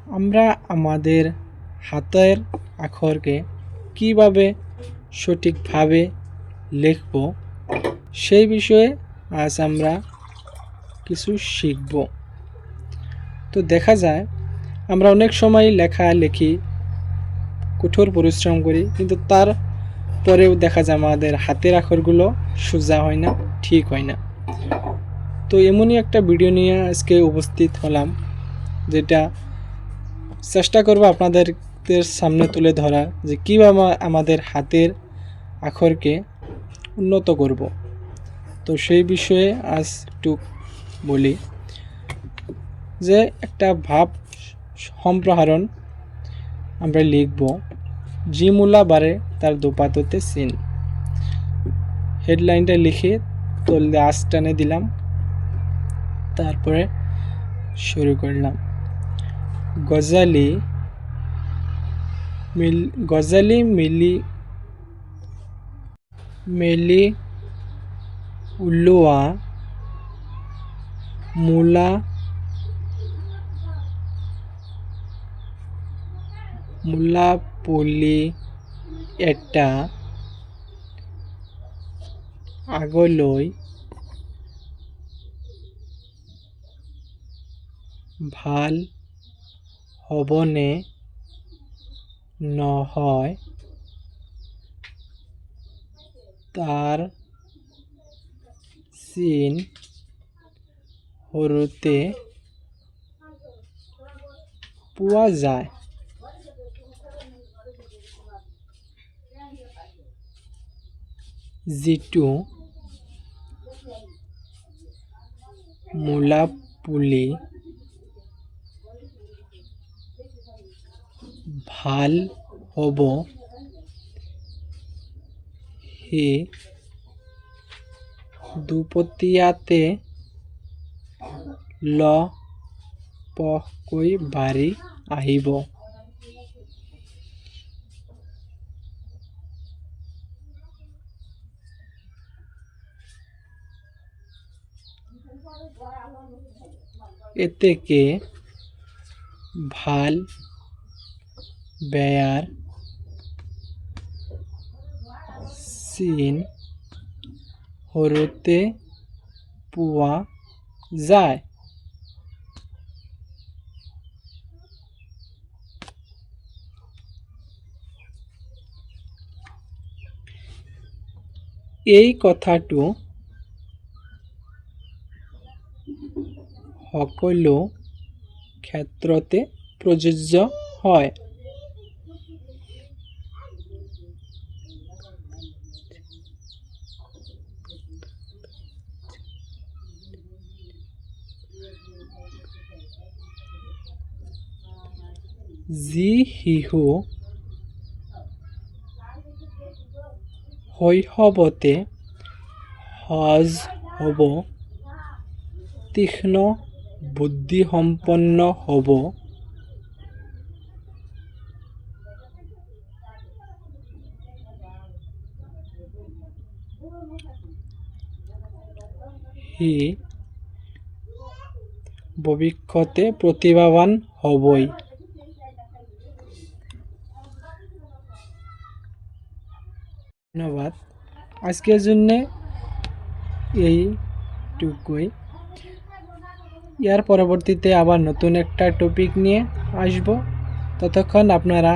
আমরা আমাদের হাতের আখরকে কিভাবে সঠিকভাবে লিখব সেই বিষয়ে আজ আমরা কিছু শিখব। তো দেখা যায় আমরা অনেক সময় লেখালেখি কঠোর পরিশ্রম করি, কিন্তু তারপরেও দেখা যায় আমাদের হাতের আখরগুলো সোজা হয় না, ঠিক হয় না। তো এমনই একটা ভিডিও নিয়ে আজকে উপস্থিত হলাম, যেটা চেষ্টা করব আপনাদের সামনে তুলে ধরা যে কীভাবে আমাদের হাতের আখরকে উন্নত করব। তো সেই বিষয়ে আজ একটু বলি যে একটা ভাব সম্প্রসারণ আমরা লিখব, জিমুলা বারে তার দোপাততে সিন। হেডলাইনটা লিখে তলে আঁচ টানে দিলাম, তারপরে শুরু করলাম। গজালি মিলি উল্লুয়া মুলাপলি এটা আগলৈ ভাল হ'বনে নহয় তাৰ চিন সৰুতে পোৱা যায়। যিটো মূলাপুলি ভাল হ'ব সি দুপতীয়াতে লহপহকৈ বাঢ়ি আহিব। এতেকে ভাল বেয়াৰ চিন সৰুতে পোৱা যায়। এই কথাটো সকলো ক্ষেত্ৰতে প্ৰযোজ্য হয়। যি শিশু শৈশৱতে সহজ হ'ব, তীক্ষ্ণ বুদ্ধিসম্পন্ন হ'ব, সি ভবিষ্যতে প্রতিভাবান হবই। ধন্যবাদ। আজকের জন্য এইটুকুই। এর পরবর্তীতে আবার নতুন একটা টপিক নিয়ে আসব। ততক্ষণ আপনারা